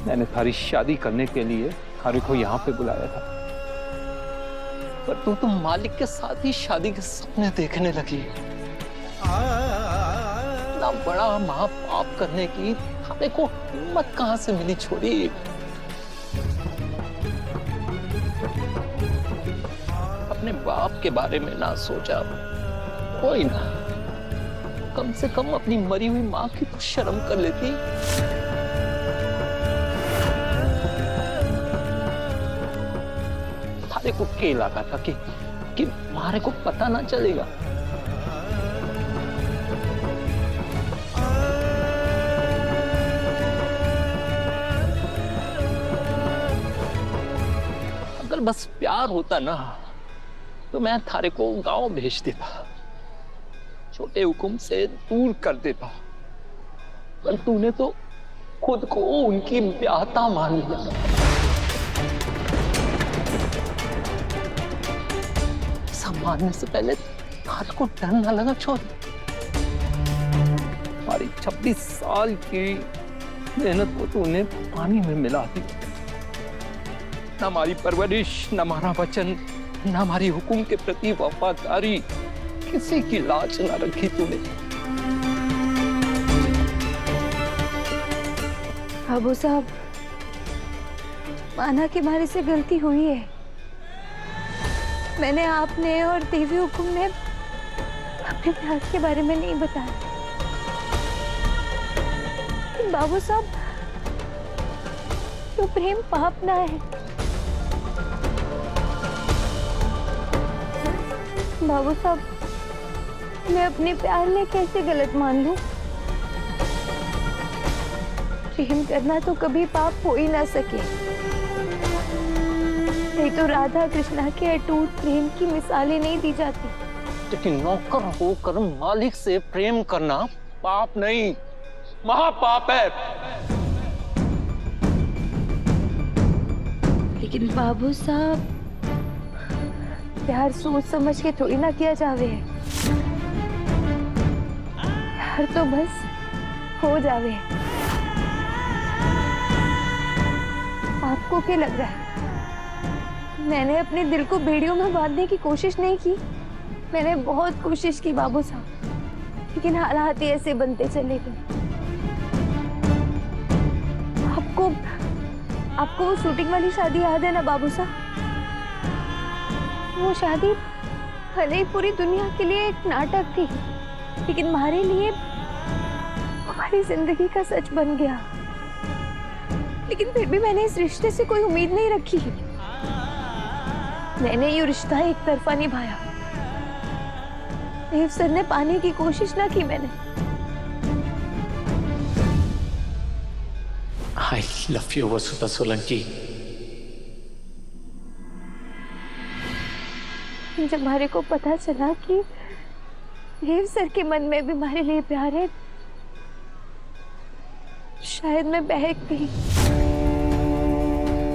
मैंने थारी शादी करने के लिए थारे को यहाँ पे बुलाया था, पर तू तो मालिक के साथ ही शादी के सपने देखने लगी। ना बड़ा महापाप करने की थारे को हिम्मत कहाँ से मिली छोड़ी। अपने बाप के बारे में ना सोचा, कोई ना, कम से कम अपनी मरी हुई माँ की तो शर्म कर लेती। थारे को के लगा था कि मारे को पता ना चलेगा। अगर बस प्यार होता ना तो मैं थारे को गांव भेज देता, छोटे हुकुम से दूर कर देता, पर तूने तो खुद को उनकी ब्याहता मान लिया। ऐसा मानने से पहले थारे को डर ना लगा छोरी? हमारी 26 साल की मेहनत को तूने पानी में मिला दी। न हमारी परवरिश, न हमारा वचन, न हमारी हुकुम के प्रति वफादारी, किसी की लाज ना रखी तूने। बाबू साहब, माना कि हमारे से गलती हुई है। मैंने आपने और देवी हुकुम ने अपने प्यार के बारे में नहीं बताया। बाबू साहब, तो प्रेम पाप ना है। बाबू साहब, मैं अपने प्यार में कैसे गलत मान लूं? प्रेम करना तो कभी पाप हो ही ना सके। नहीं तो राधा कृष्णा के अटूट प्रेम की मिसालें नहीं दी जाती। लेकिन नौकर होकर मालिक से प्रेम करना पाप नहीं, महापाप है। लेकिन बाबू साहब, प्यार सोच समझ के थोड़ी ना किया जावे है। प्यार तो बस हो जावे है। आपको क्या लग रहा है मैंने अपने दिल को बेड़ियों में बांधने की कोशिश नहीं की? मैंने बहुत कोशिश की बाबू साहब, लेकिन हालात ही ऐसे बनते चले गए। आपको वो शूटिंग वाली शादी याद है ना बाबू साहब? वो शादी भले ही पूरी दुनिया के लिए एक नाटक थी, लेकिन हमारे लिए हमारी जिंदगी का सच बन गया। लेकिन फिर भी मैंने इस रिश्ते से कोई उम्मीद नहीं रखी। मैंने ये रिश्ता एक तरफा निभाया। देव सर ने पाने की कोशिश ना की मैंने। I love you, वसुधा सोलंकी। जब हमारे को पता चला कि देव सर के मन में भी हमारे लिए प्यार है, शायद मैं बहक गई।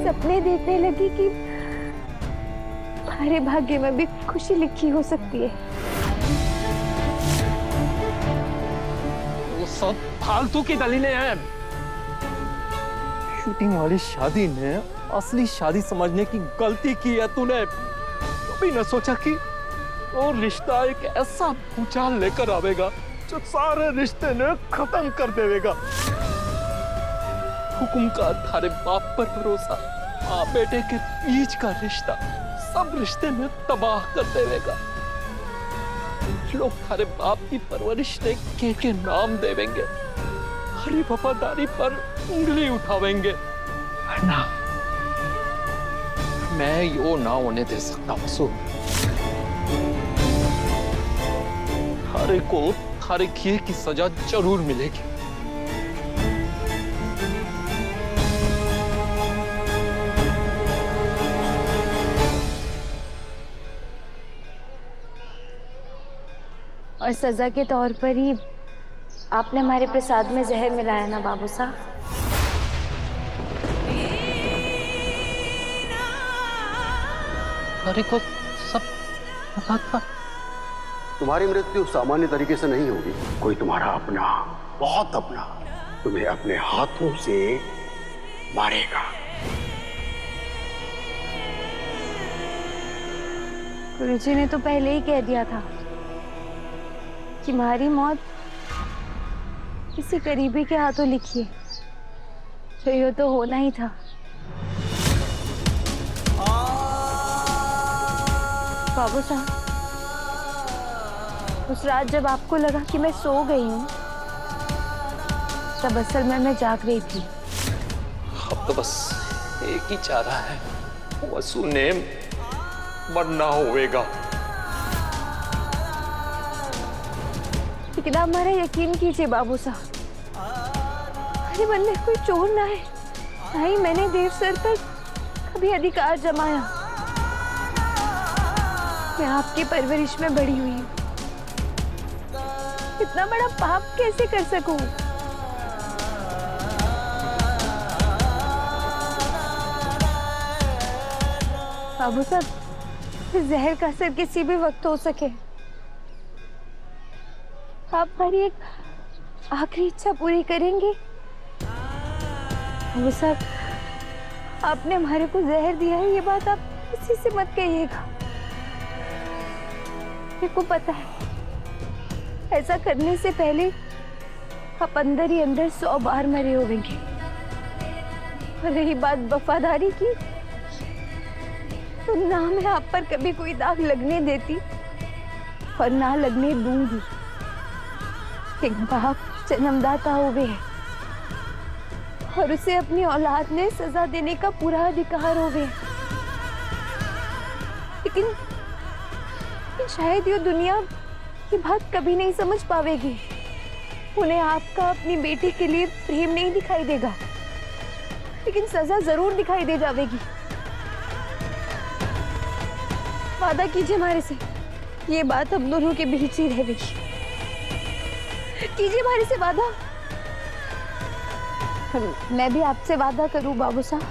सपने देखने लगी कि हमारे भाग्य में भी खुशी लिखी हो सकती है। वो सब फालतू की दलीलें हैं। शूटिंग वाली शादी ने असली शादी समझने की गलती की है तूने। कभी न सोचा कि वो रिश्ता एक ऐसा भूचाल लेकर आवेगा जो सारे रिश्ते ने खत्म कर देवेगा। हुकुम का थारे बाप पर भरोसा, माँ बेटे के बीच का रिश्ता, सब रिश्ते में तबाह कर देवेगा। लोग थारे बाप की परवरिश के नाम देवेंगे, हरी वफादारी पर उंगली उठावेंगे। वरना मैं यो ना होने दे सकता वसु। थारे को थारे किए की सजा जरूर मिलेगी। और सजा के तौर पर ही आपने हमारे प्रसाद में जहर मिलाया ना बाबू साहब? अरे को सब पता था। तुम्हारी मृत्यु सामान्य तरीके से नहीं होगी। कोई तुम्हारा अपना, बहुत अपना, तुम्हें अपने हाथों से मारेगा। गुरुजी ने तो पहले ही कह दिया था कि हमारी मौत किसी करीबी के हाथों लिखी है, तो ये तो होना ही था। बाबू साहब, उस रात जब आपको लगा कि मैं सो गई हूँ, तब असल में मैं जाग रही थी। अब तो बस एक ही चारा है, वसु ने मरना होगा। लेकिन आप हमारा यकीन कीजिए बाबू साहब, मेरे मन में कोई चोर ना है, ना ही मैंने देव सर पर कभी अधिकार जमाया। मैं आपकी परवरिश में बड़ी हुई हूँ, इतना बड़ा पाप कैसे कर सकूं? बाबू साहब, जहर का असर किसी भी वक्त हो सके। आप हमारी एक आखिरी इच्छा पूरी करेंगे? बाबू साहब, आपने हमारे को जहर दिया है, ये बात आप किसी से मत कहिएगा। मेरे को पता है, ऐसा करने से पहले आप अंदर ही अंदर 100 बार मरे होंगे। और रही बात वफादारी की, तो ना मैं आप पर कभी कोई दाग लगने देती और ना लगने दूंगी। एक बाप जन्मदाता हुए है और उसे अपनी औलाद ने सजा देने का पूरा अधिकार होवे। लेकिन शायद ये दुनिया ये बात कभी नहीं समझ पावेगी। उन्हें आपका अपनी बेटी के लिए प्रेम नहीं दिखाई देगा, लेकिन सजा जरूर दिखाई दे जाएगी। वादा कीजिए हमारे से, ये बात हम दोनों के बीच ही रहेगी। कीजिए हमारे से वादा। मैं भी आपसे वादा करूं बाबू साहब,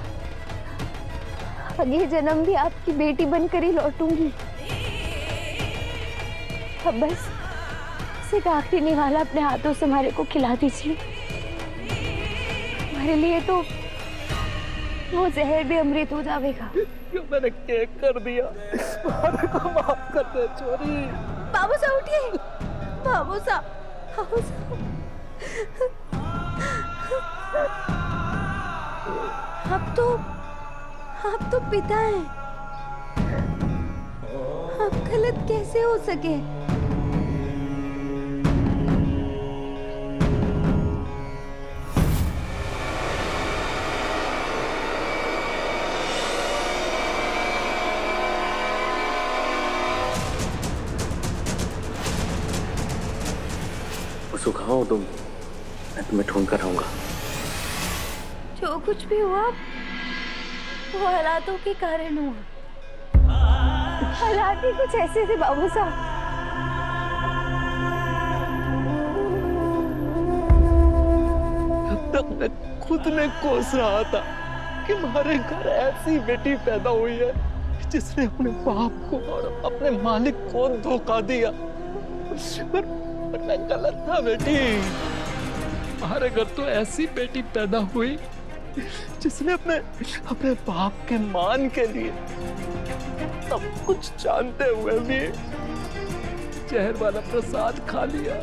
अगले जन्म भी आपकी बेटी बनकर ही लौटूंगी। अब बस एक आखिरी निवाला अपने हाथों से हमारे को खिला दीजिए। हमारे लिए तो वो जहर भी अमृत हो जाएगा। क्यों मैंने केक कर दिया, हमारे को माफ कर दे चोरी। बाबू साहब उठिए, बाबू साहब, बाबू साहब। आप तो पिता हैं, आप गलत कैसे हो सके? उसको कहाँ हो तुम? मैं तुम्हें ढूंढ कर आऊंगा। जो कुछ भी हुआ वो हालातों के कारण हुआ। हालात ही कुछ ऐसे थे बाबू साहब। तब तक मैं खुद में कोस रहा था कि हमारे घर ऐसी बेटी पैदा हुई है जिसने अपने बाप को और अपने मालिक को धोखा दिया। पर मैं गलत था बेटी। हमारे घर तो ऐसी बेटी पैदा हुई जिसने अपने बाप के मान के लिए सब कुछ जानते हुए भी जहर वाला प्रसाद खा लिया।